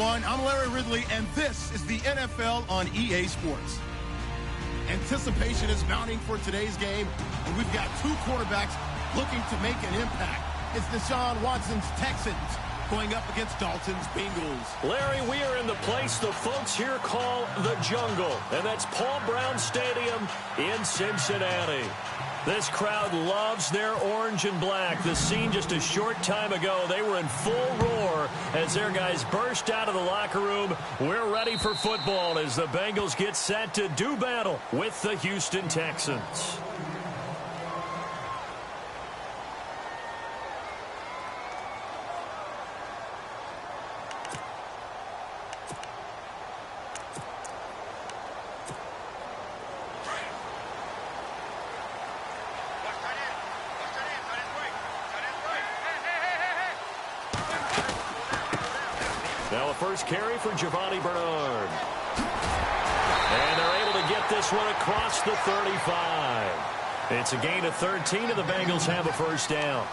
everyone. I'm Larry Ridley, and this is the NFL on EA Sports. Anticipation is mounting for today's game, and we've got two quarterbacks looking to make an impact. It's Deshaun Watson's Texans going up against Dalton's Bengals. Larry, we are in the place the folks here call the jungle, and that's Paul Brown Stadium in Cincinnati. This crowd loves their orange and black. The scene just a short time ago, they were in full roar as their guys burst out of the locker room. We're ready for football as the Bengals get set to do battle with the Houston Texans. Now a first carry for Giovanni Bernard. And they're able to get this one across the 35. It's a gain of 13, and the Bengals have a first down.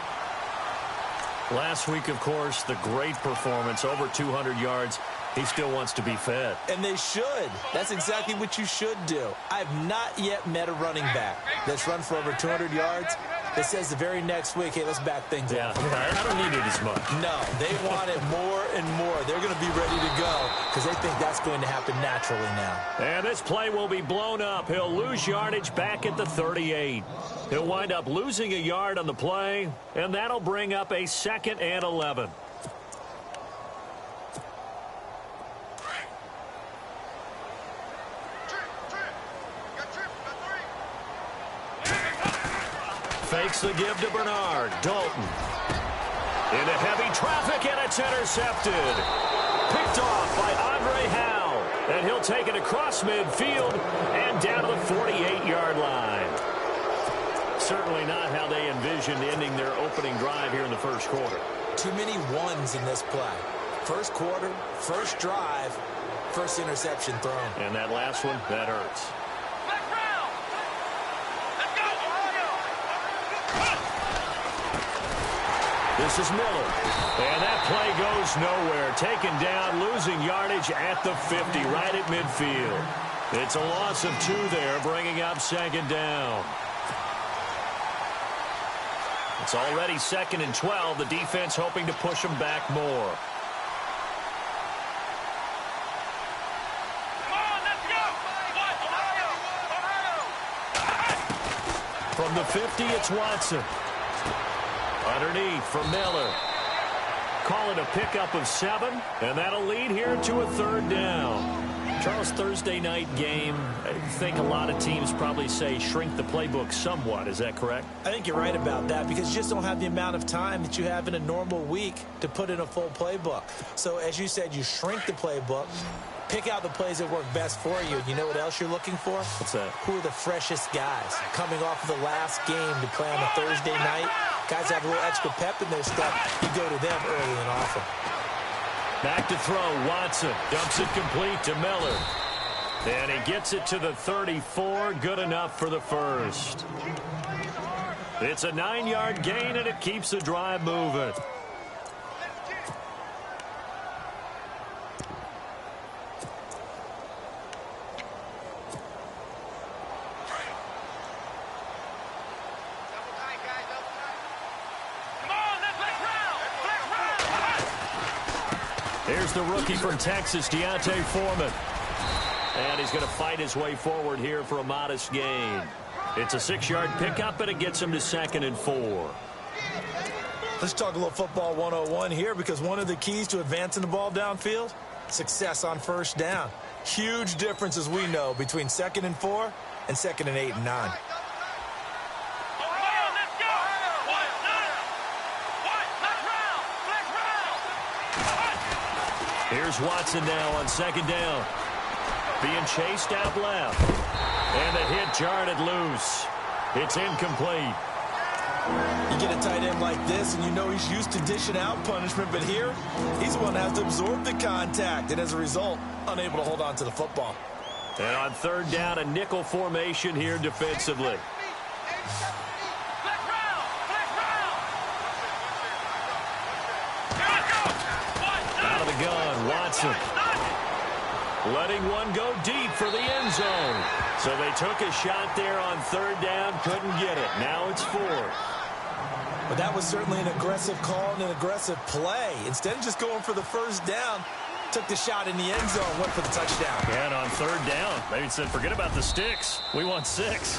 Last week, of course, the great performance, over 200 yards. He still wants to be fed. And they should. That's exactly what you should do. I've not yet met a running back that's run for over 200 yards that says the very next week, hey, let's back things up. I don't need it as much. No, they want it more and more. They're going to be ready to go because they think that's going to happen naturally now. And this play will be blown up. He'll lose yardage back at the 38. He'll wind up losing a yard on the play, and that'll bring up a 2nd and 11. Fakes the give to Bernard. Dalton. Into heavy traffic, and it's intercepted. Picked off by Andre Howe. And he'll take it across midfield and down to the 48-yard line. Certainly not how they envisioned ending their opening drive here in the first quarter. Too many ones in this play. First quarter, first drive, first interception thrown. And that last one, that hurts. This is Miller. And that play goes nowhere. Taken down, losing yardage at the 50, right at midfield. It's a loss of 2 there, bringing up 2nd down. It's already 2nd and 12. The defense hoping to push them back more. From the 50, it's Watson. Underneath from Miller. Call it a pickup of 7, and that'll lead here to a 3rd down. Charles, Thursday night game, I think a lot of teams probably say shrink the playbook somewhat. Is that correct? I think you're right about that because you just don't have the amount of time that you have in a normal week to put in a full playbook. So, as you said, you shrink the playbook, pick out the plays that work best for you. You know what else you're looking for? What's that? Who are the freshest guys coming off of the last game to play on a Thursday night? Guys have a little extra pep in their step. You go to them early and often. Back to throw. Watson dumps it complete to Miller. And he gets it to the 34. Good enough for the first. It's a 9-yard gain, and it keeps the drive moving. Here's the rookie from Texas, Deontay Foreman. And he's going to fight his way forward here for a modest gain. It's a 6-yard pickup, and it gets him to 2nd and 4. Let's talk a little football 101 here because one of the keys to advancing the ball downfield, success on first down. Huge difference, as we know, between 2nd and 4 and 2nd and 8 and 9. Here's Watson now on 2nd down. Being chased out left. And the hit jarred it loose. It's incomplete. You get a tight end like this, and you know he's used to dishing out punishment, but here, he's the one that has to absorb the contact, and as a result, unable to hold on to the football. And on 3rd down, a nickel formation here defensively. Out of the gun, Watson. Letting one go deep for the end zone. So they took a shot there on third down, couldn't get it. Now it's fourth. But that was certainly an aggressive call and an aggressive play. Instead of just going for the first down, took the shot in the end zone, went for the touchdown. Yeah, and on third down, they said, forget about the sticks. We want 6.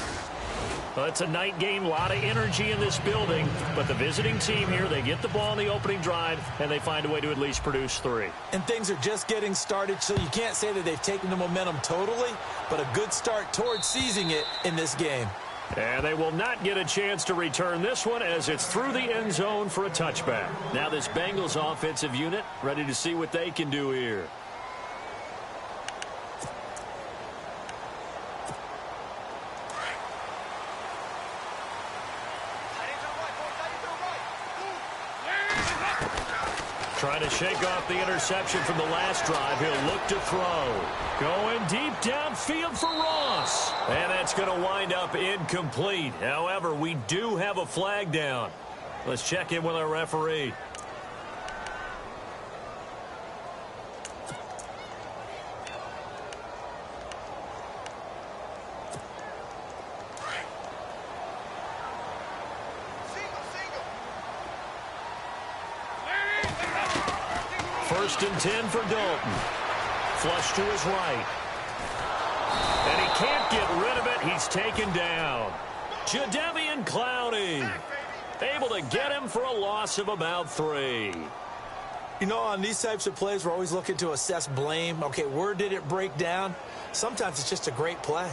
Well, it's a night game, a lot of energy in this building. But the visiting team here, they get the ball in the opening drive, and they find a way to at least produce 3. And things are just getting started, so you can't say that they've taken the momentum totally, but a good start towards seizing it in this game. And they will not get a chance to return this one as it's through the end zone for a touchback. Now this Bengals offensive unit ready to see what they can do here. Trying to shake off the interception from the last drive. He'll look to throw. Going deep downfield for Ross. And that's going to wind up incomplete. However, we do have a flag down. Let's check in with our referee. First and 10 for Dalton. Flush to his right. And he can't get rid of it. He's taken down. Jadeveon Clowney able to get him for a loss of about 3. You know, on these types of plays, we're always looking to assess blame. Okay, where did it break down? Sometimes it's just a great play.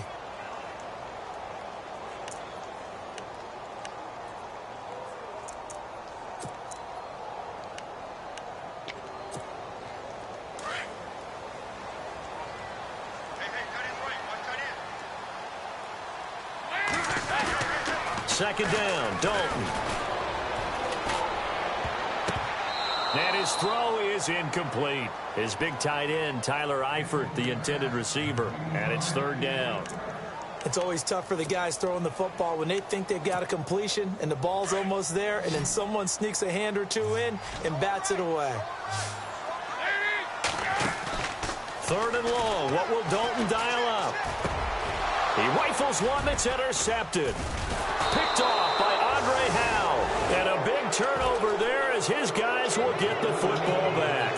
Second down, Dalton. And his throw is incomplete. His big tight end, Tyler Eifert, the intended receiver. And it's third down. It's always tough for the guys throwing the football when they think they've got a completion and the ball's almost there, and then someone sneaks a hand or two in and bats it away. Third and long. What will Dalton dial up? He rifles one that's intercepted. Picked off by Andre Howe. And a big turnover there as his guys will get the football back.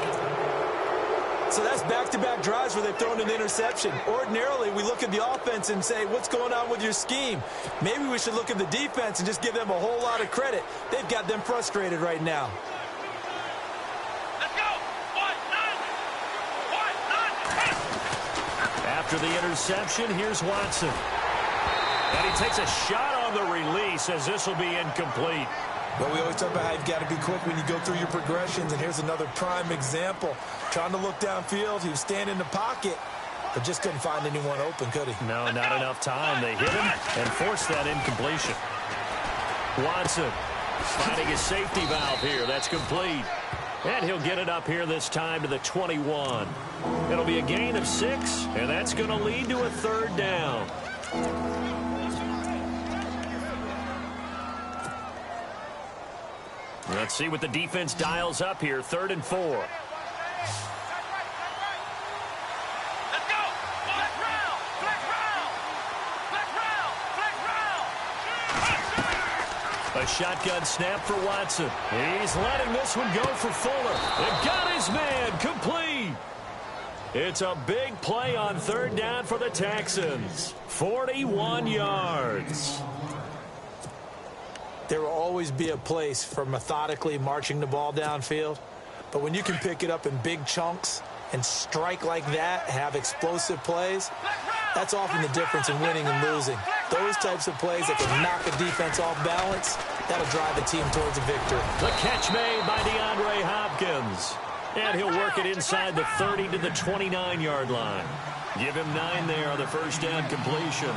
So that's back-to-back drives where they've thrown an interception. Ordinarily, we look at the offense and say, what's going on with your scheme? Maybe we should look at the defense and just give them a whole lot of credit. They've got them frustrated right now. Let's go! After the interception, here's Watson. And he takes a shot on the release as this will be incomplete. Well, we always talk about how you've got to be quick when you go through your progressions, and here's another prime example. Trying to look downfield, he was standing in the pocket, but just couldn't find anyone open, could he? No, not enough time. They hit him and forced that incompletion. Watson finding his safety valve here. That's complete. And he'll get it up here this time to the 21. It'll be a gain of 6, and that's going to lead to a third down. Let's see what the defense dials up here. 3rd and 4. Let's go! Flex round! Flex round! Flex round! Flex round! A shotgun snap for Watson. He's letting this one go for Fuller. They've got his man complete. It's a big play on 3rd down for the Texans. 41 yards. There will always be a place for methodically marching the ball downfield. But when you can pick it up in big chunks and strike like that, have explosive plays, that's often the difference in winning and losing. Those types of plays that can knock a defense off balance, that'll drive a team towards a victory. The catch made by DeAndre Hopkins. And he'll work it inside the 30 to the 29-yard line. Give him 9 there on the first down completion.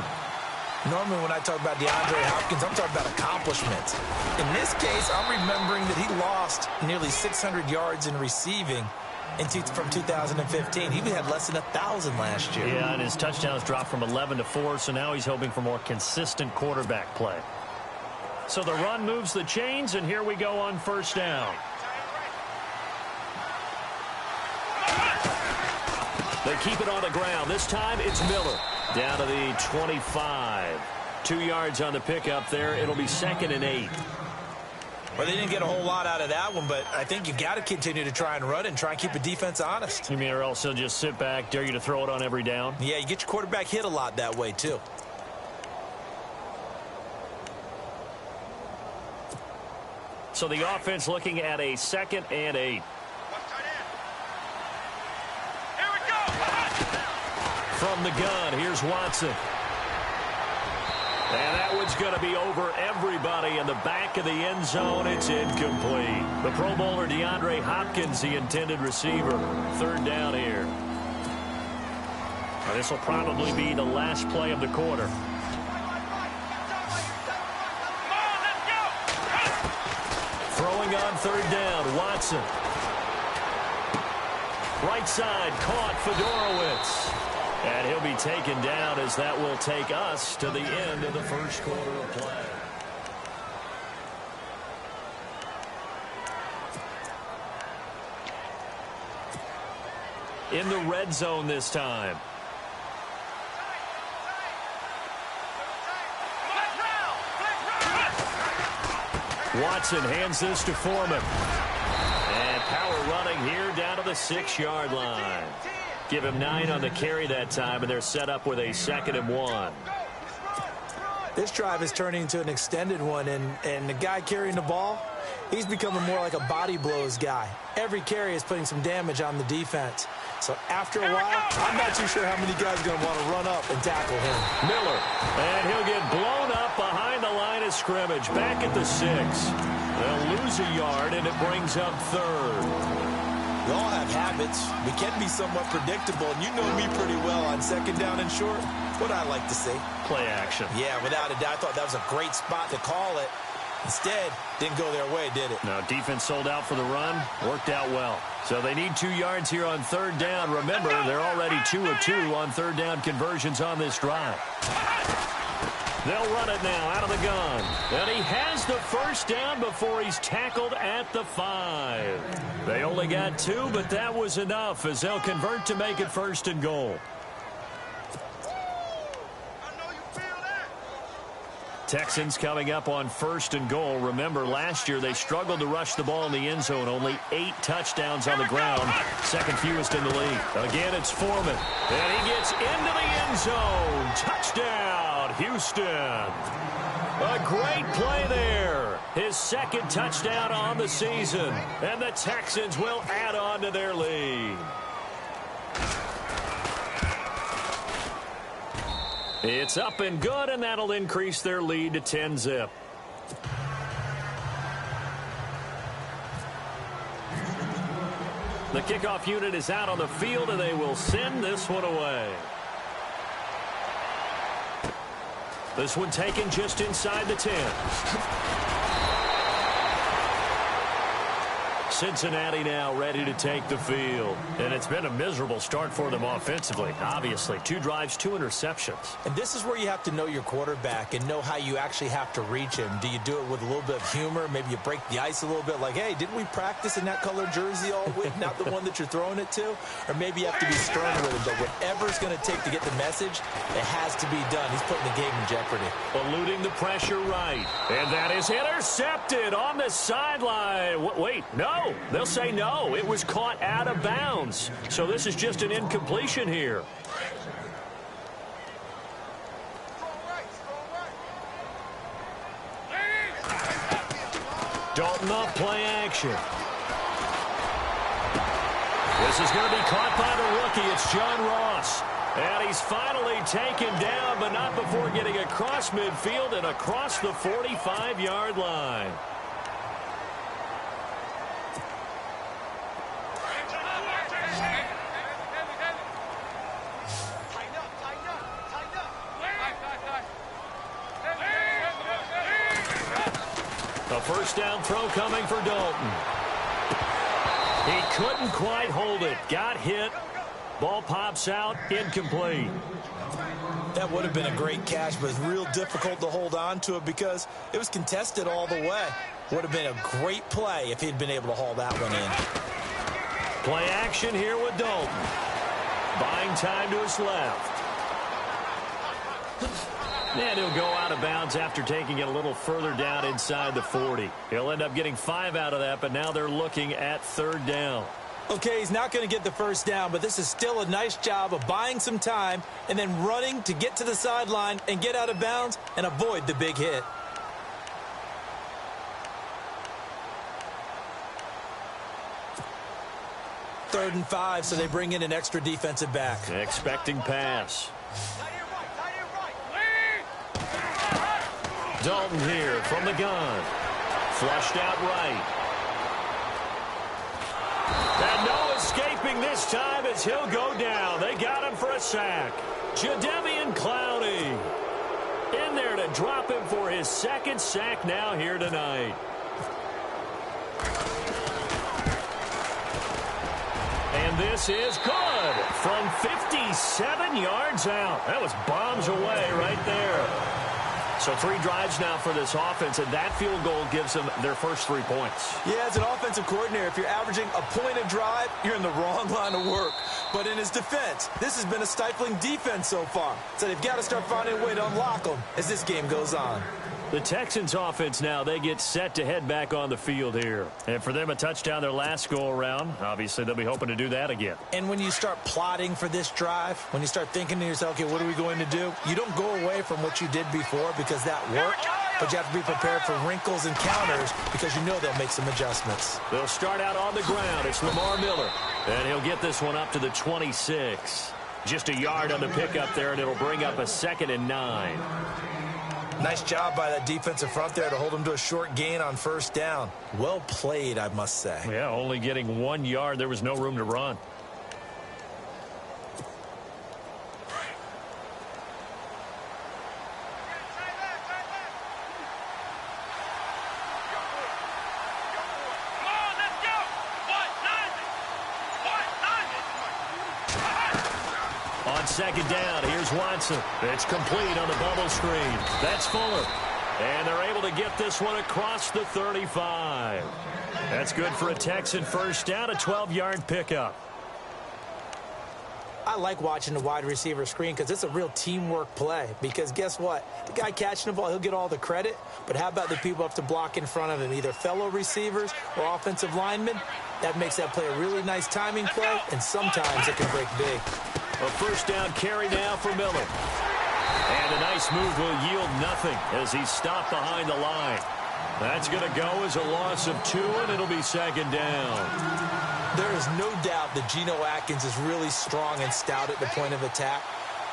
Normally when I talk about DeAndre Hopkins, I'm talking about accomplishments. In this case, I'm remembering that he lost nearly 600 yards in receiving from 2015. He had less than 1,000 last year. Yeah, and his touchdowns dropped from 11 to 4, so now he's hoping for more consistent quarterback play. So the run moves the chains, and here we go on first down. They keep it on the ground. This time it's Miller. Down to the 25. 2 yards on the pickup there. It'll be 2nd and 8. Well, they didn't get a whole lot out of that one, but I think you got to continue to try and run it and try and keep the defense honest. You mean or else they'll just sit back, dare you to throw it on every down? Yeah, you get your quarterback hit a lot that way, too. So the offense looking at a 2nd and 8. Here we go. From the gun, here's Watson. And that one's going to be over everybody in the back of the end zone. It's incomplete. The Pro Bowler DeAndre Hopkins, the intended receiver. 3rd down here. Now, this will probably be the last play of the quarter. Throwing on 3rd down, Watson. Right side, caught Fedorowicz. And he'll be taken down as that will take us to the end of the first quarter of play. In the red zone this time. Watson hands this to Foreman. And power running here down to the 6-yard line. Give him 9 on the carry that time, and they're set up with a 2nd and 1. This drive is turning into an extended one, and the guy carrying the ball, he's becoming more like a body blows guy. Every carry is putting some damage on the defense. So after a while, I'm not too sure how many guys are going to want to run up and tackle him. Miller, and he'll get blown up behind the line of scrimmage, back at the 6. They'll lose a yard, and it brings up 3rd. We all have habits. We can be somewhat predictable, and you know me pretty well on 2nd down and short. What I like to see. Play action. Yeah, without a doubt. I thought that was a great spot to call it. Instead, didn't go their way, did it? No, defense sold out for the run. Worked out well. So they need 2 yards here on 3rd down. Remember, they're already 2 of 2 on 3rd down conversions on this drive. They'll run it now out of the gun. And he has the 1st down before he's tackled at the 5. They only got 2, but that was enough as they'll convert to make it 1st and goal. Texans coming up on 1st and goal. Remember, last year they struggled to rush the ball in the end zone. Only 8 touchdowns on the ground. 2nd fewest in the league. Again, it's Foreman. And he gets into the end zone. Touchdown, Houston. A great play there. His 2nd touchdown on the season. And the Texans will add on to their lead. It's up and good, and that'll increase their lead to 10-zip. The kickoff unit is out on the field, and they will send this one away. This one taken just inside the 10. Cincinnati now ready to take the field. And it's been a miserable start for them offensively, obviously. 2 drives, 2 interceptions. And this is where you have to know your quarterback and know how you actually have to reach him. Do you do it with a little bit of humor? Maybe you break the ice a little bit like, hey, didn't we practice in that color jersey all week? Not the one that you're throwing it to? Or maybe you have to be stern with him. But whatever it's going to take to get the message, it has to be done. He's putting the game in jeopardy. Eluding the pressure right. And that is intercepted on the sideline. Wait, no. They'll say no. It was caught out of bounds. So this is just an incompletion here. Dalton off play action. This is going to be caught by the rookie. It's John Ross. And he's finally taken down, but not before getting across midfield and across the 45-yard line. A first down throw coming for Dalton. He couldn't quite hold it. Got hit. Ball pops out. Incomplete. That would have been a great catch, but it's real difficult to hold on to it because it was contested all the way. Would have been a great play if he'd been able to haul that one in. Play action here with Dalton. buying time to his left. And he'll go out of bounds after taking it a little further down inside the 40. He'll end up getting 5 out of that, but now they're looking at 3rd down. Okay, he's not going to get the first down, but this is still a nice job of buying some time and then running to get to the sideline and get out of bounds and avoid the big hit. Third and 5, so they bring in an extra defensive back. Expecting pass. Dalton here from the gun. Flushed out right. And no escaping this time as he'll go down. They got him for a sack. Jadeveon Clowney in there to drop him for his 2nd sack now here tonight. And this is good from 57 yards out. That was bombs away right there. So 3 drives now for this offense, and that field goal gives them their first 3 points. Yeah, as an offensive coordinator, if you're averaging a point a drive, you're in the wrong line of work. But in his defense, this has been a stifling defense so far. So they've got to start finding a way to unlock them as this game goes on. The Texans offense now, they get set to head back on the field here. And for them, a touchdown their last go-around. Obviously, they'll be hoping to do that again. And when you start plotting for this drive, when you start thinking to yourself, okay, what are we going to do? You don't go away from what you did before because that worked, but you have to be prepared for wrinkles and counters because you know they'll make some adjustments. They'll start out on the ground. It's Lamar Miller. And he'll get this one up to the 26. Just a yard on the pickup there, and it'll bring up a 2nd and 9. Nice job by that defensive front there to hold him to a short gain on 1st down. Well played, I must say. Yeah, only getting 1 yard. There was no room to run. On 2nd down, here's Watson. It's complete on the bubble screen. That's Fuller. And they're able to get this one across the 35. That's good for a Texan first down, a 12-yard pickup. I like watching the wide receiver screen because it's a real teamwork play. Because guess what? The guy catching the ball, he'll get all the credit. But how about the people have to block in front of him, either fellow receivers or offensive linemen? That makes that play a really nice timing play, and sometimes it can break big. A first down carry now for Miller. And a nice move will yield nothing as he's stopped behind the line. That's going to go as a loss of 2, and it'll be 2nd down. There is no doubt that Geno Atkins is really strong and stout at the point of attack.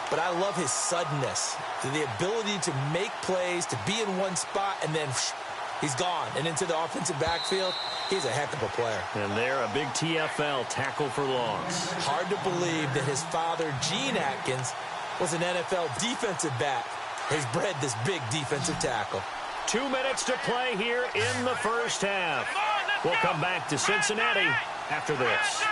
But I love his suddenness, the ability to make plays, to be in one spot, and then he's gone and into the offensive backfield. He's a heck of a player. And there, a big TFL tackle for loss. Hard to believe that his father, Gene Atkins, was an NFL defensive back. He's bred this big defensive tackle. 2 minutes to play here in the first half. We'll come back to Cincinnati after this.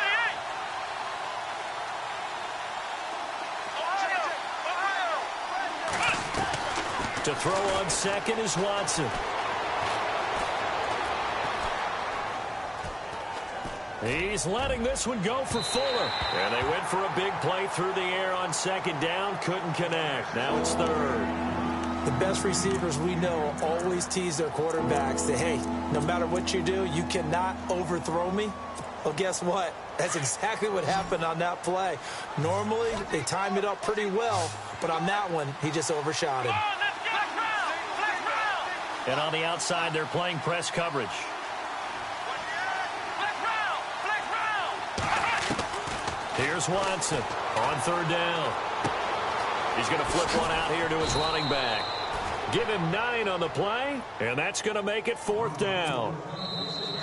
To throw on 2nd is Watson. He's letting this one go for Fuller. And they went for a big play through the air on 2nd down. Couldn't connect. Now it's 3rd. The best receivers we know always tease their quarterbacks that, hey, no matter what you do, you cannot overthrow me. Well, guess what? That's exactly what happened on that play. Normally, they time it up pretty well, but on that one, he just overshot him. And on the outside, they're playing press coverage. Here's Watson on 3rd down. He's going to flip one out here to his running back. Give him 9 on the play, and that's going to make it 4th down.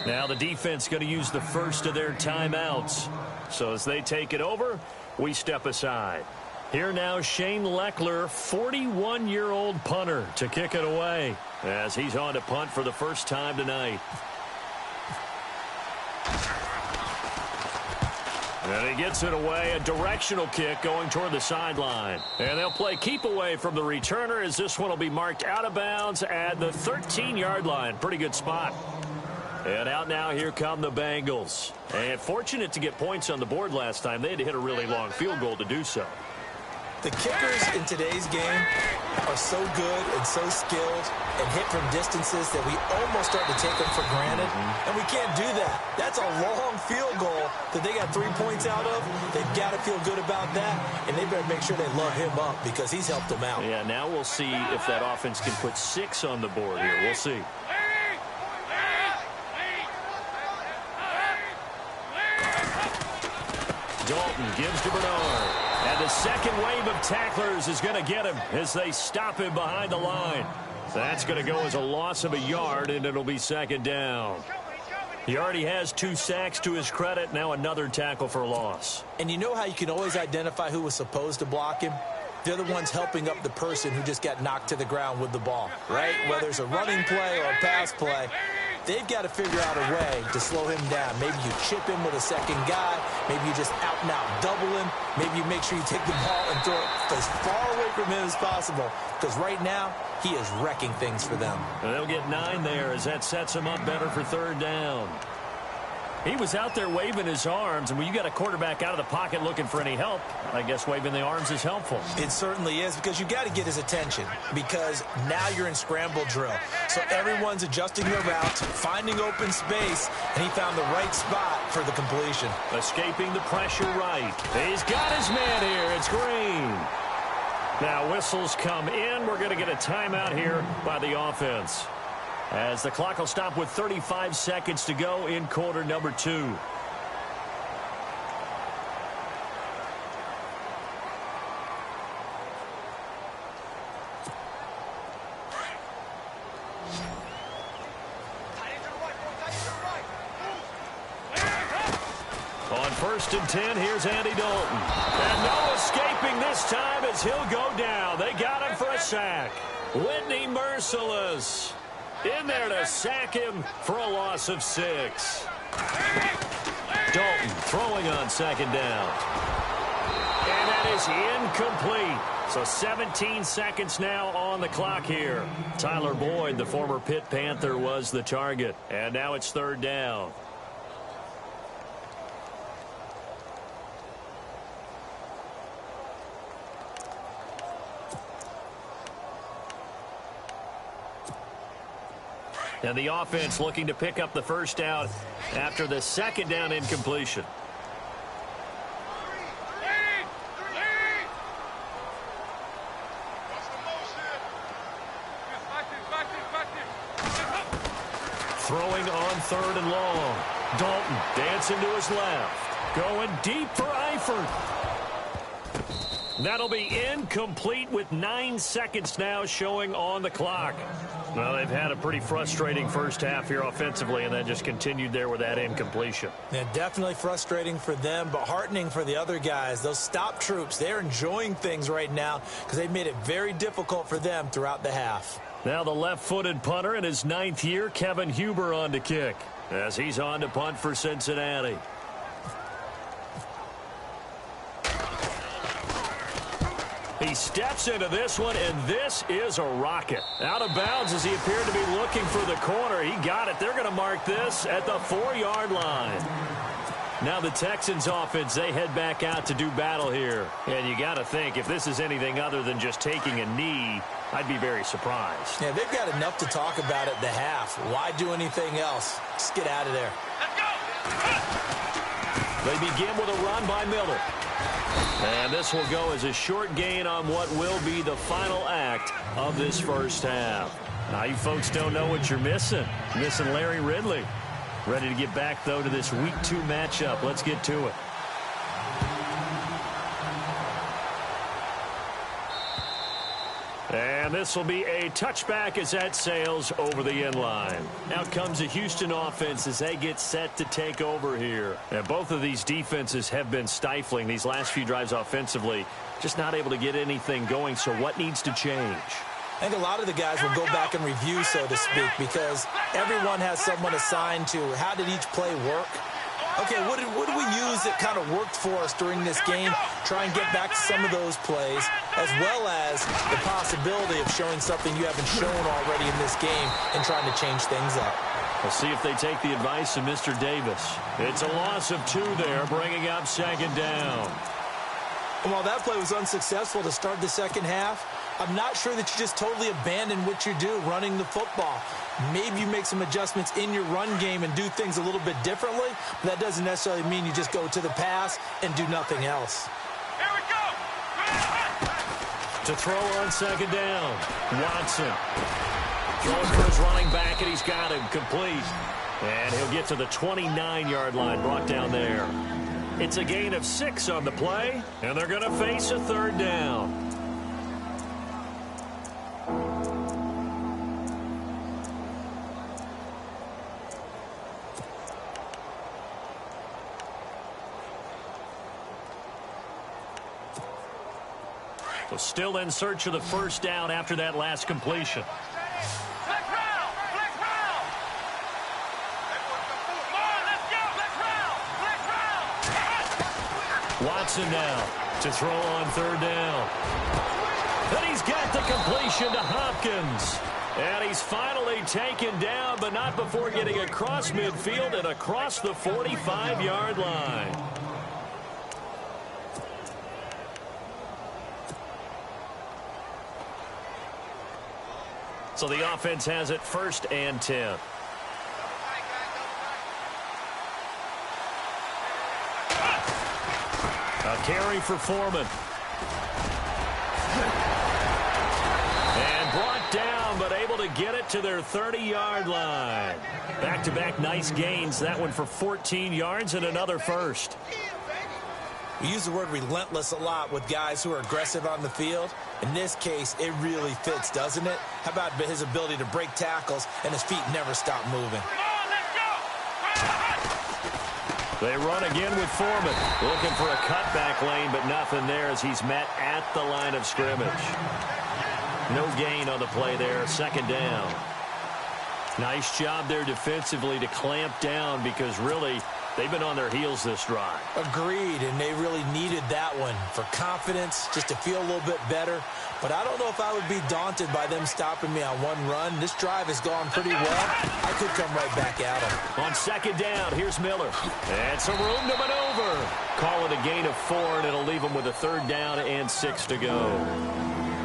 Now the defense going to use the first of their timeouts. So as they take it over, we step aside. Here now, Shane Leckler, 41-year-old punter, to kick it away as he's on to punt for the first time tonight. And he gets it away, a directional kick going toward the sideline. And they'll play keep away from the returner as this one will be marked out of bounds at the 13-yard line. Pretty good spot. And out now, here come the Bengals. And fortunate to get points on the board last time. They had to hit a really long field goal to do so. The kickers in today's game are so good and so skilled and hit from distances that we almost start to take them for granted. And we can't do that. That's a long field goal that they got 3 points out of. They've got to feel good about that, and they better make sure they love him up because he's helped them out. Yeah, now we'll see if that offense can put 6 on the board here. We'll see. Dalton gives to Bernard. And the second wave of tacklers is going to get him as they stop him behind the line. That's going to go as a loss of a yard, and it'll be second down. He already has 2 sacks to his credit. Now another tackle for a loss. And you know how you can always identify who was supposed to block him? They're the ones helping up the person who just got knocked to the ground with the ball, right? Whether it's a running play or a pass play, they've got to figure out a way to slow him down. Maybe you chip him with a second guy. Maybe you just out-and-out double him. Maybe you make sure you take the ball and throw it as far away from him as possible. Because right now, he is wrecking things for them. And they'll get 9 there as that sets him up better for third down. He was out there waving his arms, and when you got a quarterback out of the pocket looking for any help, I guess waving the arms is helpful. It certainly is, because you got to get his attention, because now you're in scramble drill. So everyone's adjusting their routes, finding open space, and he found the right spot for the completion. Escaping the pressure right. He's got his man here. It's Green. Now whistles come in. We're going to get a timeout here by the offense, as the clock will stop with 35 seconds to go in quarter number 2. On 1st and 10, here's Andy Dalton. And no escaping this time as he'll go down. They got him for a sack. Whitney Merciless in there to sack him for a loss of 6. Dalton throwing on second down. And that is incomplete. So 17 seconds now on the clock here. Tyler Boyd, the former Pitt Panther, was the target. And now it's third down. And the offense looking to pick up the first down after the second down incompletion. Throwing on 3rd and long. Dalton dancing to his left. Going deep for Eifert. That'll be incomplete with 9 seconds now showing on the clock. Well, they've had a pretty frustrating first half here offensively, and then just continued there with that incompletion. Yeah, definitely frustrating for them, but heartening for the other guys. Those stop troops, they're enjoying things right now because they've made it very difficult for them throughout the half. Now the left-footed punter in his 9th year, Kevin Huber, on to kick, as he's on to punt for Cincinnati. He steps into this one, and this is a rocket. Out of bounds as he appeared to be looking for the corner. He got it. They're going to mark this at the 4-yard line. Now the Texans offense, they head back out to do battle here. And you got to think, if this is anything other than just taking a knee, I'd be very surprised. Yeah, they've got enough to talk about at the half. Why do anything else? Just get out of there. They begin with a run by Miller. And this will go as a short gain on what will be the final act of this first half. Now, you folks don't know what you're missing. You're missing Larry Ridley. Ready to get back, though, to this Week 2 matchup. Let's get to it. And this will be a touchback as that sails over the end line. Out comes the Houston offense as they get set to take over here. And both of these defenses have been stifling these last few drives offensively. Just not able to get anything going. So what needs to change? I think a lot of the guys will go back and review, so to speak, because everyone has someone assigned to how did each play work. Okay, what did we use that kind of worked for us during this game? Try and get back to some of those plays, as well as the possibility of showing something you haven't shown already in this game and trying to change things up. We'll see if they take the advice of Mr. Davis. It's a loss of 2 there, bringing up second down. And while that play was unsuccessful to start the second half, I'm not sure that you just totally abandon what you do running the football. Maybe you make some adjustments in your run game and do things a little bit differently, but that doesn't necessarily mean you just go to the pass and do nothing else. Here we go. To throw on second down, Watson. Throwing for his running back, and he's got him complete. And he'll get to the 29-yard line, brought down there. It's a gain of 6 on the play, and they're going to face a third down. So still in search of the first down after that last completion. Flex round. Flex round. Come on, let's go. Flex round. Flex round. Watson now to throw on third down. And he's got the completion to Hopkins. And he's finally taken down, but not before getting across midfield and across the 45-yard line. So the offense has it 1st and 10. A carry for Foreman. And brought down, but able to get it to their 30-yard line. Back-to-back nice gains. That one for 14 yards and another first. We use the word relentless a lot with guys who are aggressive on the field. In this case, it really fits, doesn't it? How about his ability to break tackles and his feet never stop moving? Come on, let's go. They run again with Foreman. Looking for a cutback lane, but nothing there as he's met at the line of scrimmage. No gain on the play there. Second down. Nice job there defensively to clamp down because really they've been on their heels this drive. Agreed, and they really needed that one for confidence, just to feel a little bit better. But I don't know if I would be daunted by them stopping me on one run. This drive has gone pretty well. I could come right back at them. On second down, here's Miller. And some room to maneuver. Call it a gain of 4, and it'll leave them with a third down and 6 to go.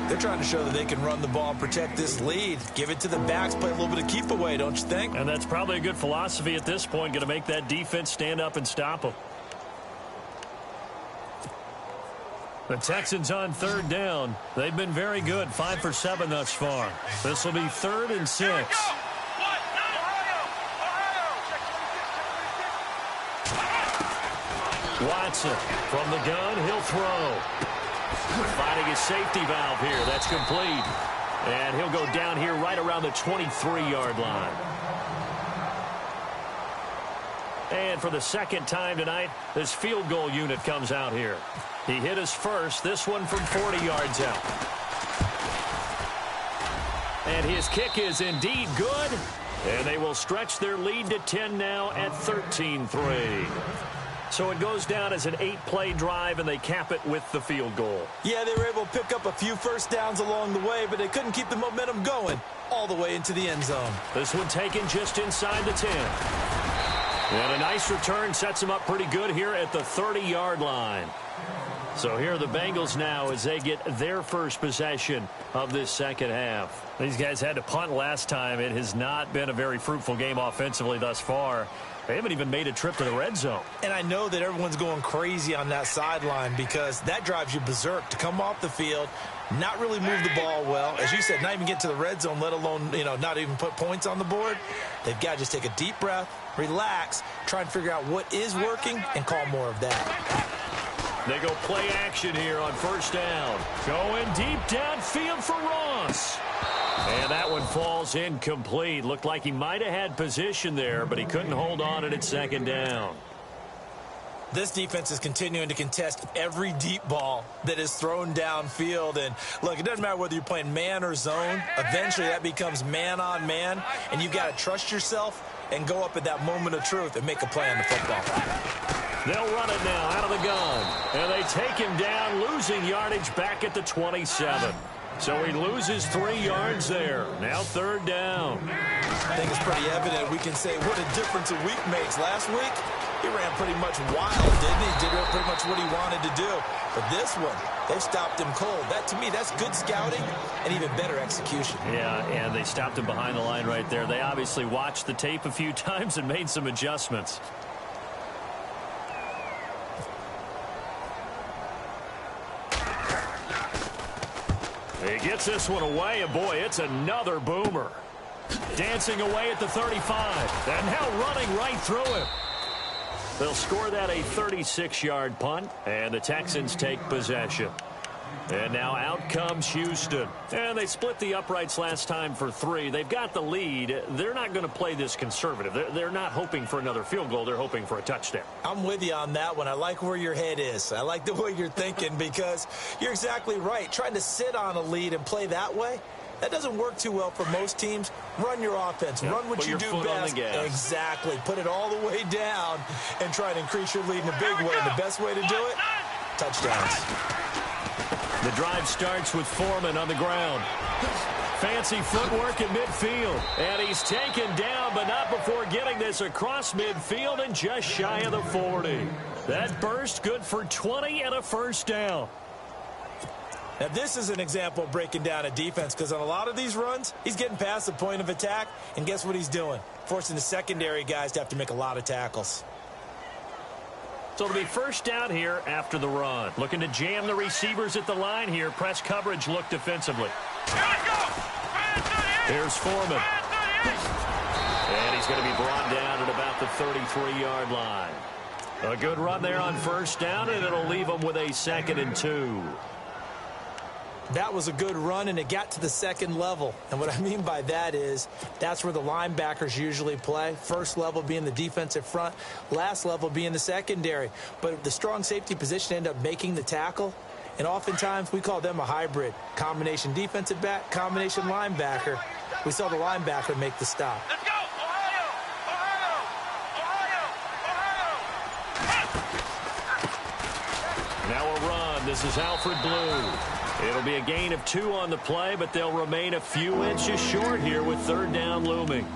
They're trying to show that they can run the ball and protect this lead. Give it to the backs, play a little bit of keep away, don't you think? And that's probably a good philosophy at this point, going to make that defense stand up and stop them. The Texans on third down. They've been very good, 5 for 7 thus far. This will be 3rd and 6. Watson from the gun, he'll throw. Finding his safety valve here. That's complete. And he'll go down here right around the 23-yard line. And for the second time tonight, this field goal unit comes out here. He hit his first, this one from 40 yards out. And his kick is indeed good. And they will stretch their lead to 10 now at 13-3. So it goes down as an 8-play drive, and they cap it with the field goal. Yeah, they were able to pick up a few first downs along the way, but they couldn't keep the momentum going all the way into the end zone. This one taken just inside the 10. And a nice return sets them up pretty good here at the 30-yard line. So here are the Bengals now as they get their first possession of this second half. These guys had to punt last time. It has not been a very fruitful game offensively thus far. They haven't even made a trip to the red zone. And I know that everyone's going crazy on that sideline because that drives you berserk to come off the field, not really move the ball well. As you said, not even get to the red zone, let alone, not even put points on the board. They've got to just take a deep breath, relax, try and figure out what is working, and call more of that. They go play action here on first down. Going deep downfield for Ross. And that one falls incomplete. Looked like he might have had position there, but he couldn't hold on at second down. This defense is continuing to contest every deep ball that is thrown downfield. And, look, it doesn't matter whether you're playing man or zone. Eventually that becomes man on man, and you've got to trust yourself and go up at that moment of truth and make a play on the football. They'll run it now out of the gun. And they take him down, losing yardage back at the 27. So he loses 3 yards there. Now third down. I think it's pretty evident. We can say what a difference a week makes. Last week, he ran pretty much wild, didn't he? Did pretty much what he wanted to do. But this one, they stopped him cold. That, to me, that's good scouting and even better execution. Yeah, and they stopped him behind the line right there. They obviously watched the tape a few times and made some adjustments. He gets this one away, and boy, it's another boomer. Dancing away at the 35, and now running right through him. They'll score that a 36-yard punt, and the Texans take possession. And now out comes Houston. And they split the uprights last time for 3. They've got the lead. They're not going to play this conservative. They're not hoping for another field goal. They're hoping for a touchdown. I'm with you on that one. I like where your head is. I like the way you're thinking because you're exactly right. Trying to sit on a lead and play that way, that doesn't work too well for most teams. Run your offense. Yep. Run what you do best. Exactly. Put it all the way down and try to increase your lead in a big way. And the best way to do it, touchdowns. The drive starts with Foreman on the ground. Fancy footwork in midfield. And he's taken down, but not before getting this across midfield and just shy of the 40. That burst good for 20 and a first down. Now, this is an example of breaking down a defense because on a lot of these runs, he's getting past the point of attack, and guess what he's doing? Forcing the secondary guys to have to make a lot of tackles. So it'll be first down here after the run. Looking to jam the receivers at the line here. Press coverage look defensively. Here's Foreman. And he's going to be brought down at about the 33-yard line. A good run there on first down, and it'll leave them with a 2nd and 2. That was a good run, and it got to the second level. And what I mean by that is that's where the linebackers usually play. First level being the defensive front, last level being the secondary. But the strong safety position ended up making the tackle, and oftentimes we call them a hybrid. Combination defensive back, combination linebacker. We saw the linebacker make the stop. Let's go! Ohio! Ohio! Ohio! Now a run. This is Alfred Blue. It'll be a gain of 2 on the play, but they'll remain a few inches short here with third down looming.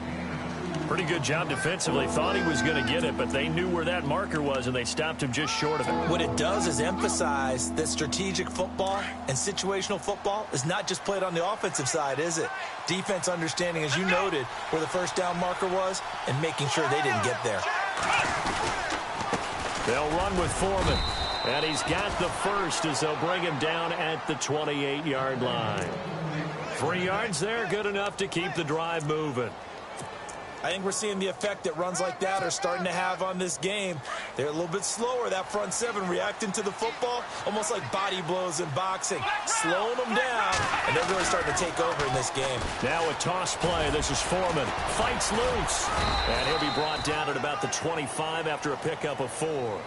Pretty good job defensively. Thought he was going to get it, but they knew where that marker was, and they stopped him just short of it. What it does is emphasize that strategic football and situational football is not just played on the offensive side, is it? Defense understanding, as you noted, where the first down marker was and making sure they didn't get there. They'll run with Foreman. And he's got the first as they'll bring him down at the 28-yard line. 3 yards there, good enough to keep the drive moving. I think we're seeing the effect that runs like that are starting to have on this game. They're a little bit slower, that front 7, reacting to the football, almost like body blows in boxing, slowing them down, and they're really starting to take over in this game. Now a toss play. This is Foreman. Fights loose. And he'll be brought down at about the 25 after a pickup of 4.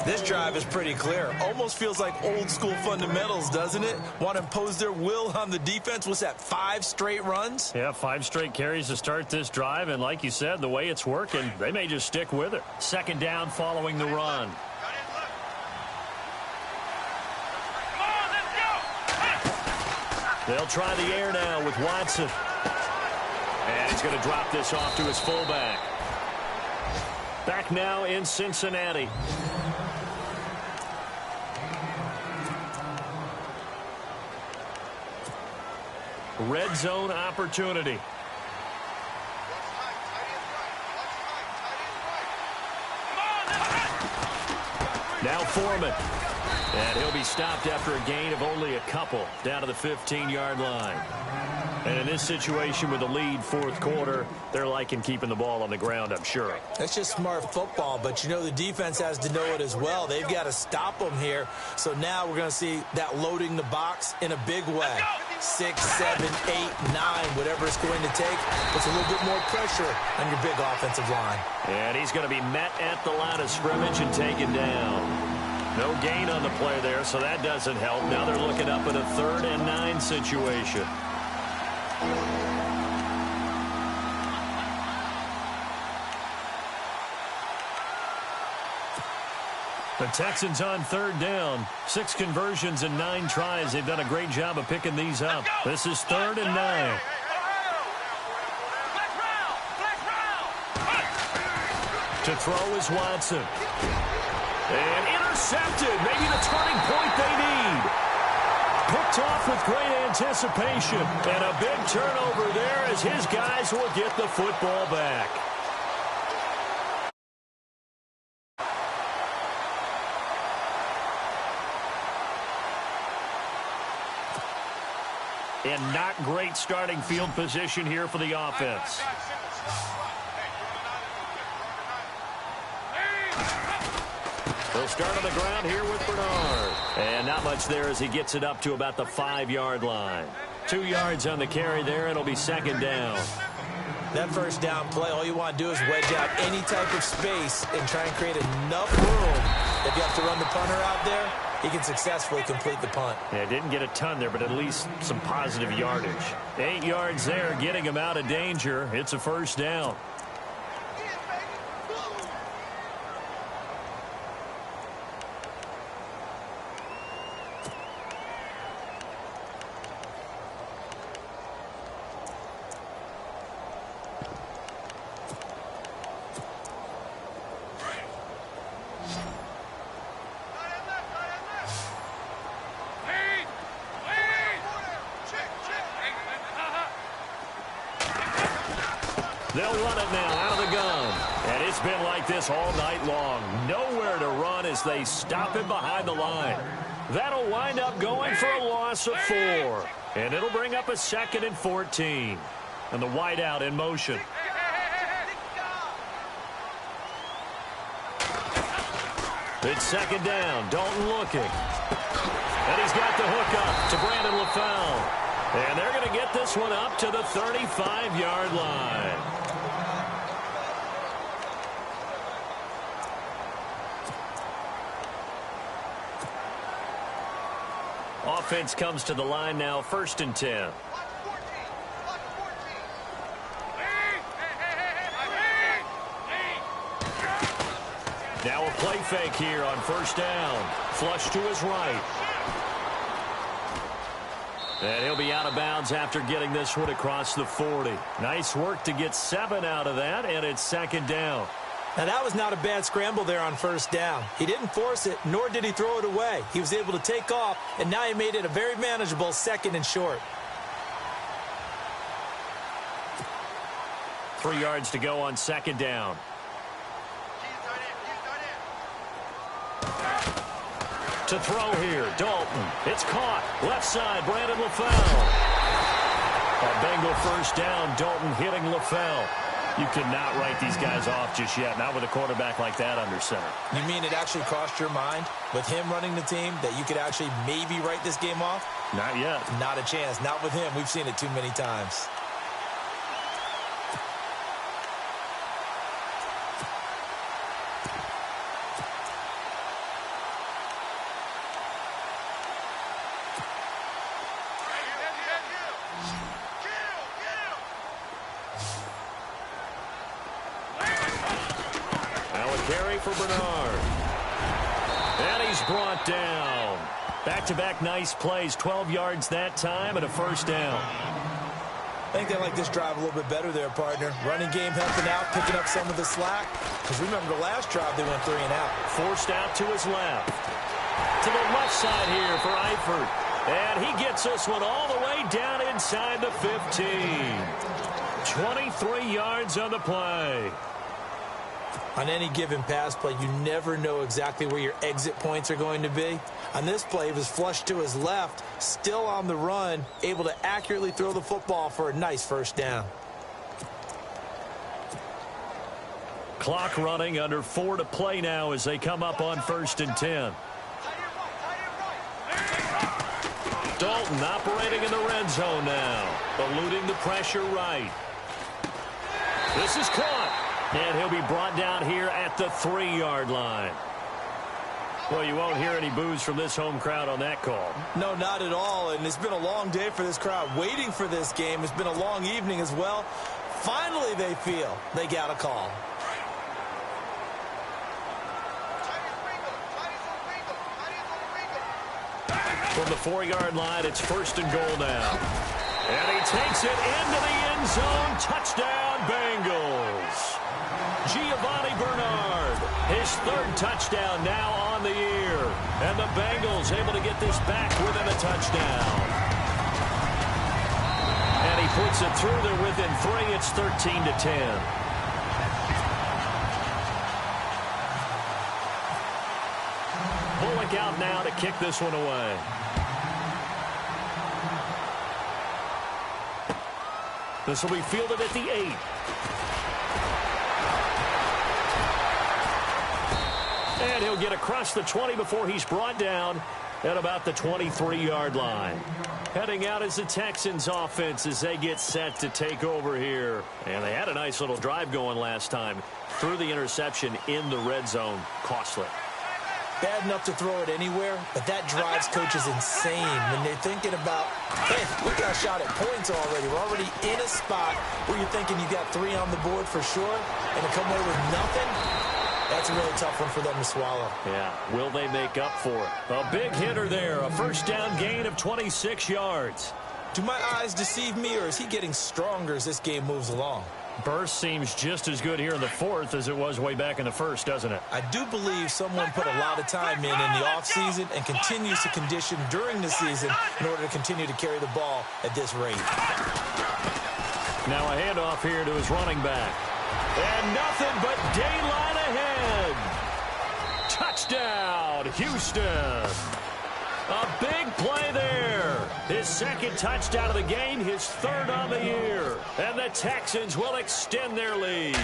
This drive is pretty clear. Almost feels like old school fundamentals, doesn't it? Want to impose their will on the defense. What's that, 5 straight runs? Yeah, 5 straight carries to start this drive. And like you said, the way it's working, they may just stick with it. 2nd down following the run. They'll try the air now with Watson. And he's going to drop this off to his fullback. Back now in Cincinnati. Red zone opportunity. Now Foreman. And he'll be stopped after a gain of only a couple down to the 15-yard line. And in this situation with the lead 4th quarter, they're liking keeping the ball on the ground, I'm sure. That's just smart football, but you know the defense has to know it as well. They've got to stop them here. So now we're going to see that loading the box in a big way. 6, 7, 8, 9, whatever it's going to take. Puts a little bit more pressure on your big offensive line. And he's going to be met at the line of scrimmage and taken down. No gain on the play there, so that doesn't help. Now they're looking up in a 3rd and 9 situation. The Texans on 3rd down. 6 conversions and 9 tries. They've done a great job of picking these up. This is 3rd and 9. To throw is Watson. And intercepted. Maybe the turning point they need. Picked off with great anticipation. And a big turnover there as his guys will get the football back. And not great starting field position here for the offense. They'll start on the ground here with Bernard. And not much there as he gets it up to about the 5-yard line. 2 yards on the carry there, and it'll be second down. That first down play, all you want to do is wedge out any type of space and try and create enough room. If you have to run the punter out there, he can successfully complete the punt. Yeah, didn't get a ton there, but at least some positive yardage. 8 yards there, getting him out of danger. It's a first down. They'll run it now out of the gun. And it's been like this all night long. Nowhere to run as they stop him behind the line. That'll wind up going for a loss of 4. And it'll bring up a 2nd and 14. And the wideout in motion. It's second down. Dalton looking. And he's got the hook up to Brandon LaFell. And they're going to get this one up to the 35-yard line. Offense comes to the line now, 1st and 10. Now a play fake here on 1st down. Flush to his right. And he'll be out of bounds after getting this one across the 40. Nice work to get 7 out of that, and it's 2nd down. Now, that was not a bad scramble there on 1st down. He didn't force it, nor did he throw it away. He was able to take off, and now he made it a very manageable 2nd and short. 3 yards to go on 2nd down. To throw here, Dalton. It's caught. Left side, Brandon LaFell. A Bengal 1st down, Dalton hitting LaFell. You cannot write these guys off just yet, not with a quarterback like that under center. You mean it actually crossed your mind with him running the team that you could actually maybe write this game off? Not yet. Not a chance. Not with him. We've seen it too many times. For Bernard. And he's brought down. Back-to-back nice plays. 12 yards that time and a 1st down. I think they like this drive a little bit better there, partner. Running game helping out, picking up some of the slack. Because remember, the last drive they went 3 and out. Forced out to his left. To the left side here for Eifert. And he gets this one all the way down inside the 15. 23 yards on the play. On any given pass play, you never know exactly where your exit points are going to be. On this play, he was flushed to his left, still on the run, able to accurately throw the football for a nice 1st down. Clock running, under 4 to play now as they come up on 1st and 10. Dalton operating in the red zone now, eluding the pressure right. This is caught. And he'll be brought down here at the 3-yard line. Well, you won't hear any boos from this home crowd on that call. No, not at all. And it's been a long day for this crowd waiting for this game. It's been a long evening as well. Finally, they feel they got a call. From the 4-yard line, it's 1st and goal now. And he takes it into the end zone. Touchdown, Bengals. Giovanni Bernard. His third touchdown now on the year. And the Bengals able to get this back within a touchdown. And he puts it through there within 3. It's 13-10. Bullock out now to kick this one away. This will be fielded at the 8. And he'll get across the 20 before he's brought down at about the 23-yard line. Heading out is the Texans offense as they get set to take over here. And they had a nice little drive going last time. Threw the interception in the red zone. Costly. Bad enough to throw it anywhere, but that drives coaches insane when they're thinking about, hey, we got a shot at points already. We're already in a spot where you're thinking you got 3 on the board for sure, and to come away with nothing, that's a really tough one for them to swallow. Yeah, will they make up for it? A big hitter there, a first down gain of 26 yards. Do my eyes deceive me, or is he getting stronger as this game moves along? Burst seems just as good here in the 4th as it was way back in the 1st, doesn't it? I do believe someone put a lot of time in the offseason and continues to condition during the season in order to continue to carry the ball at this rate. Now a handoff here to his running back. And nothing but daylight ahead. Touchdown, Houston. A big play there. His second touchdown of the game, his 3rd on the year. And the Texans will extend their lead.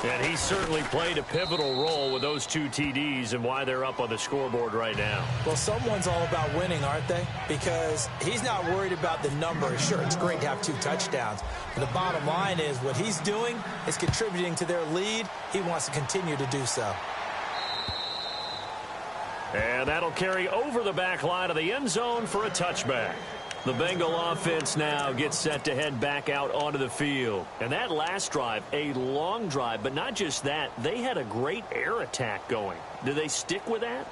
And he certainly played a pivotal role with those 2 TDs and why they're up on the scoreboard right now. Well, someone's all about winning, aren't they? Because he's not worried about the number. Sure, it's great to have 2 touchdowns. But the bottom line is what he's doing is contributing to their lead. He wants to continue to do so. And that'll carry over the back line of the end zone for a touchback. The Bengal offense now gets set to head back out onto the field. And that last drive, a long drive, but not just that, they had a great air attack going. Do they stick with that?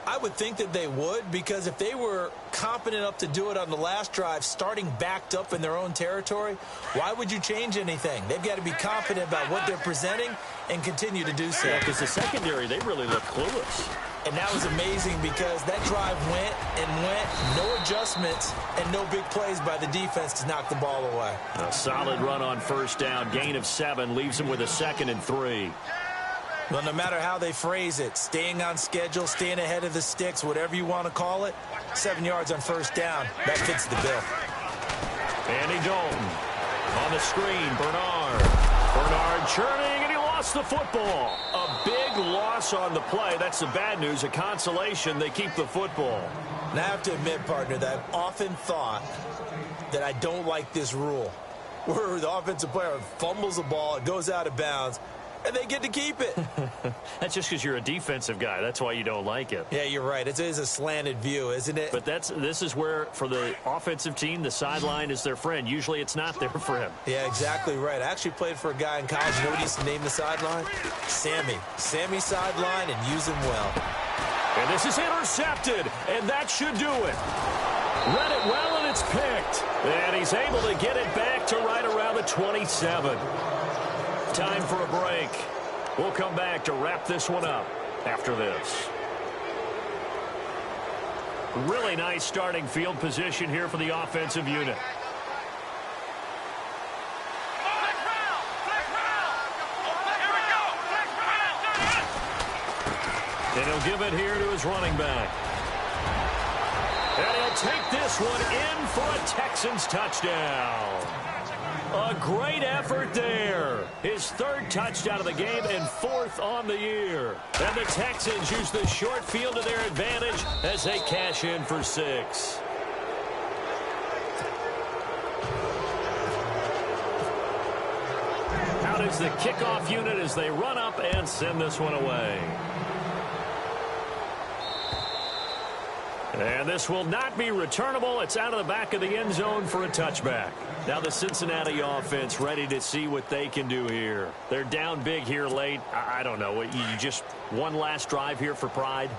I would think that they would, because if they were competent enough to do it on the last drive, starting backed up in their own territory, why would you change anything? They've got to be confident about what they're presenting and continue to do so. Yeah, because the secondary, they really look clueless. And that was amazing because that drive went and went, no adjustments, and no big plays by the defense to knock the ball away. A solid run on first down, gain of 7, leaves him with a 2nd and 3. Well, no matter how they phrase it, staying on schedule, staying ahead of the sticks, whatever you want to call it, 7 yards on first down, that fits the bill. Andy Dalton on the screen, Bernard churning, and he lost the football. A big loss on the play. That's the bad news. A consolation, they keep the football. And I have to admit, partner, that I've often thought that I don't like this rule, where the offensive player fumbles the ball, it goes out of bounds, and they get to keep it. That's just because you're a defensive guy. That's why you don't like it. Yeah, you're right. It is a slanted view, isn't it? But this is where, for the offensive team, the sideline is their friend. Usually it's not their friend. Yeah, exactly right. I actually played for a guy in college. You know what he used to name the sideline? Sammy. Sammy sideline, and use him well. And this is intercepted, and that should do it. Read it well, and it's picked. And he's able to get it back to right around the 27. Time for a break. We'll come back to wrap this one up after this. Really nice starting field position here for the offensive unit. And he'll give it here to his running back. And he'll take this one in for a Texans touchdown. A great effort there. His 3rd touchdown of the game and 4th on the year. And the Texans use the short field to their advantage as they cash in for 6. Out is the kickoff unit as they run up and send this one away. And this will not be returnable. It's out of the back of the end zone for a touchback. Now the Cincinnati offense ready to see what they can do here. They're down big here late. I don't know. You just one last drive here for pride?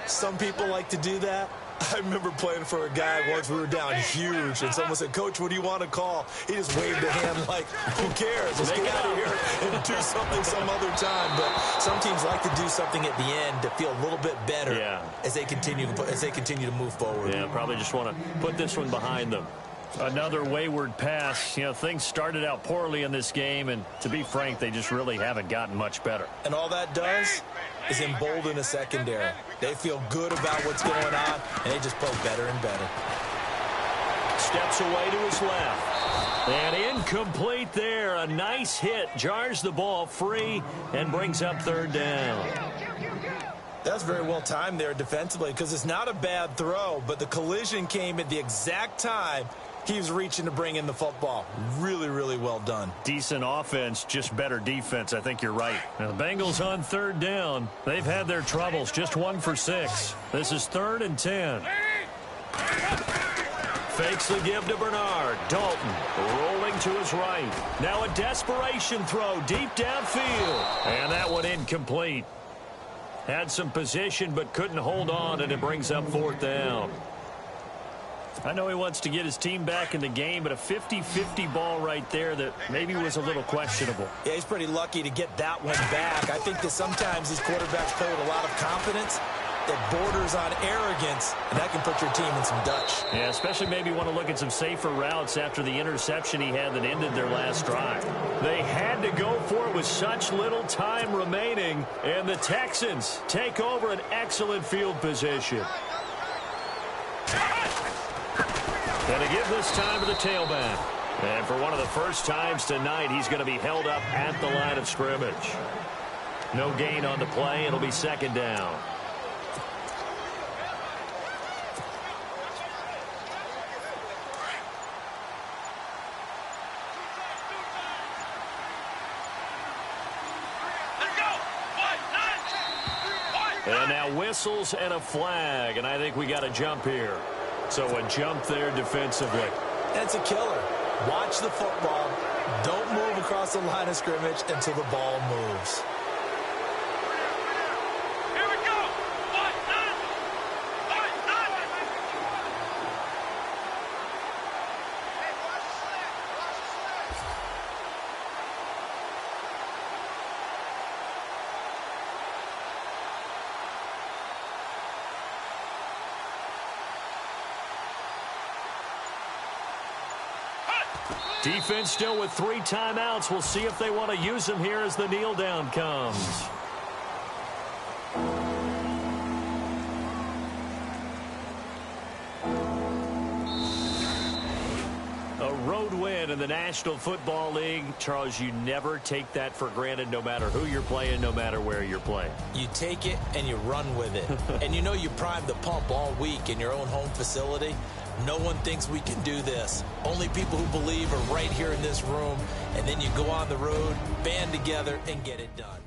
Some people like to do that. I remember playing for a guy once. We were down huge, and someone said, "Coach, what do you want to call?" He just waved a hand like, "Who cares? Let's get out of here and do something some other time." But some teams like to do something at the end to feel a little bit better as they continue to move forward. Yeah, probably just want to put this one behind them. Another wayward pass. You know, things started out poorly in this game, and to be frank, they just really haven't gotten much better. And all that does is embolden a secondary. They feel good about what's going on, and they just play better and better. Steps away to his left. And incomplete there. A nice hit. Jars the ball free and brings up third down. That's very well timed there defensively because it's not a bad throw, but the collision came at the exact time he was reaching to bring in the football. Really, really well done. Decent offense, just better defense. I think you're right. Now, the Bengals on third down. They've had their troubles. Just 1 for 6. This is 3rd and 10. Fakes the give to Bernard. Dalton rolling to his right. Now a desperation throw deep downfield. And that one incomplete. Had some position but couldn't hold on, and it brings up 4th down. I know he wants to get his team back in the game, but a 50-50 ball right there that maybe was a little questionable. Yeah, he's pretty lucky to get that one back. I think that sometimes these quarterbacks play with a lot of confidence that borders on arrogance, and that can put your team in some Dutch. Yeah, especially maybe want to look at some safer routes after the interception he had that ended their last drive. They had to go for it with such little time remaining, and the Texans take over an excellent field position. And to give this time to the tailback. And for one of the first times tonight, he's going to be held up at the line of scrimmage. No gain on the play. It'll be 2nd down. And now whistles and a flag, and I think we got a jump here. So a jump there defensively. That's a killer. Watch the football. Don't move across the line of scrimmage until the ball moves. Defense still with 3 timeouts. We'll see if they want to use them here as the kneel down comes. A road win in the National Football League. Charles, you never take that for granted no matter who you're playing, no matter where you're playing. You take it and you run with it. And you know you primed the pump all week in your own home facility. No one thinks we can do this. Only people who believe are right here in this room. And then you go on the road, band together, and get it done.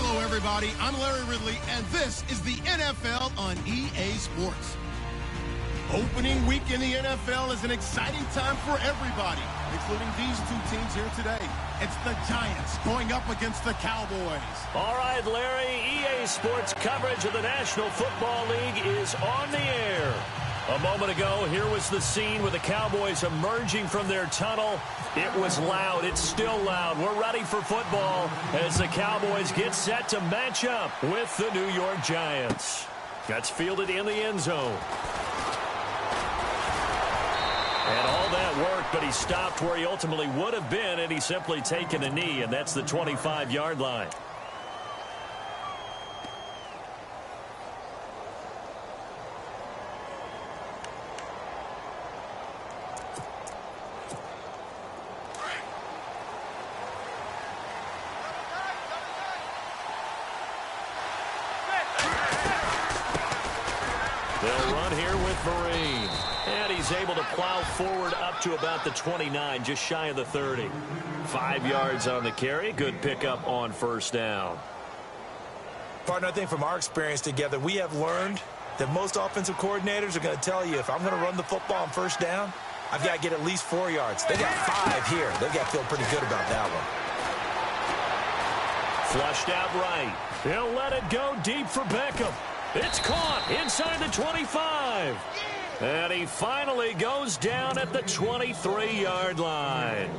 Hello, everybody. I'm Larry Ridley, and this is the NFL on EA Sports. Opening week in the NFL is an exciting time for everybody, including these two teams here today. It's the Giants going up against the Cowboys. All right, Larry, EA Sports coverage of the National Football League is on the air. A moment ago, here was the scene with the Cowboys emerging from their tunnel. It was loud. It's still loud. We're ready for football as the Cowboys get set to match up with the New York Giants. Gets fielded in the end zone. And all that worked, but he stopped where he ultimately would have been, and he's simply taken a knee, and that's the 25-yard line. They'll run here with Marine. And he's able to plow forward up to about the 29, just shy of the 30. 5 yards on the carry. Good pickup on first down. Partner, I think from our experience together, we have learned that most offensive coordinators are going to tell you, if I'm going to run the football on first down, I've got to get at least 4 yards. They got 5 here. They've got to feel pretty good about that one. Flushed out right. He'll let it go deep for Beckham. It's caught inside the 25. And he finally goes down at the 23-yard line.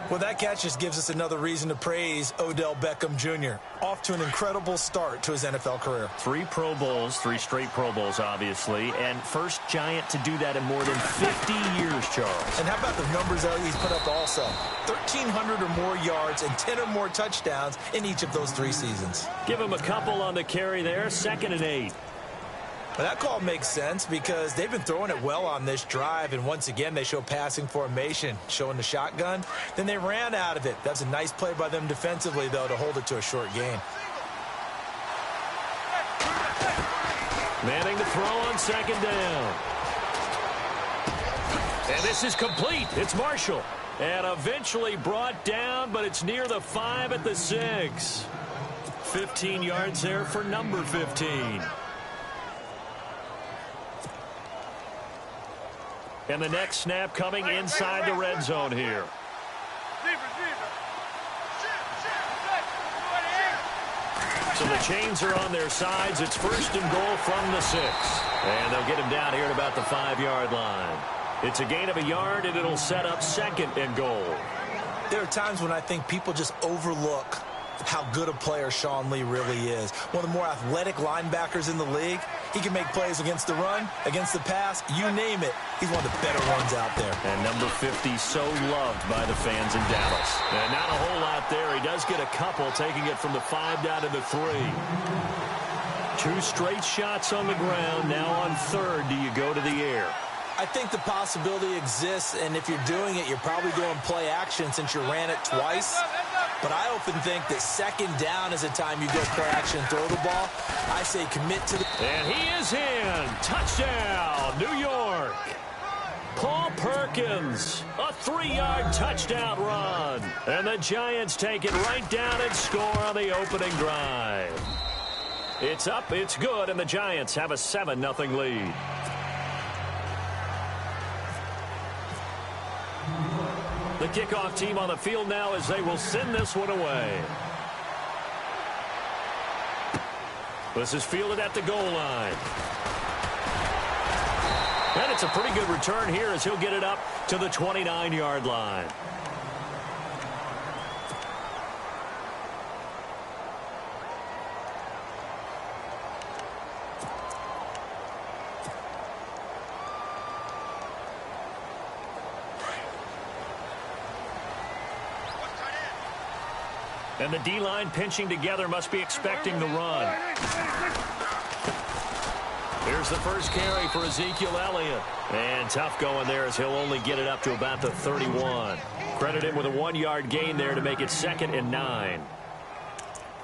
Well, that catch just gives us another reason to praise Odell Beckham Jr. Off to an incredible start to his NFL career. 3 Pro Bowls, 3 straight Pro Bowls, obviously, and first Giant to do that in more than 50 years, Charles. And how about the numbers that he's put up also? 1,300 or more yards and 10 or more touchdowns in each of those 3 seasons. Give him a couple on the carry there, 2nd and 8. Well, that call makes sense because they've been throwing it well on this drive, and once again they show passing formation, showing the shotgun. Then they ran out of it. That's a nice play by them defensively, though, to hold it to a short gain. Manning the throw on 2nd down. And this is complete. It's Marshall. And eventually brought down, but it's near the 5 at the 6. 15 yards there for number 15. And the next snap coming inside the red zone here. So the chains are on their sides. It's 1st and goal from the 6. And they'll get him down here at about the 5-yard line. It's a gain of a yard, and it'll set up 2nd and goal. There are times when I think people just overlook how good a player Sean Lee really is. One of the more athletic linebackers in the league. He can make plays against the run, against the pass, you name it. He's one of the better ones out there. And number 50 so loved by the fans in Dallas. And not a whole lot there. He does get a couple, taking it from the 5 down to the 3. 2 straight shots on the ground. Now on 3rd, do you go to the air? I think the possibility exists, and if you're doing it, you're probably doing play action since you ran it twice. But I often think that 2nd down is a time you go play action and throw the ball. I say commit to the... And he is in. Touchdown, New York. Paul Perkins, a 3-yard touchdown run. And the Giants take it right down and score on the opening drive. It's up, it's good, and the Giants have a 7-0 lead. The kickoff team on the field now as they will send this one away. This is fielded at the goal line. And it's a pretty good return here as he'll get it up to the 29-yard line. And the D-line pinching together must be expecting the run. Here's the first carry for Ezekiel Elliott. And tough going there as he'll only get it up to about the 31. Credit him with a 1-yard gain there to make it 2nd and 9.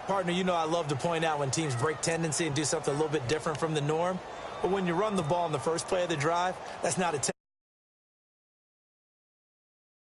Partner, you know I love to point out when teams break tendency and do something a little bit different from the norm. But when you run the ball in the first play of the drive, that's not a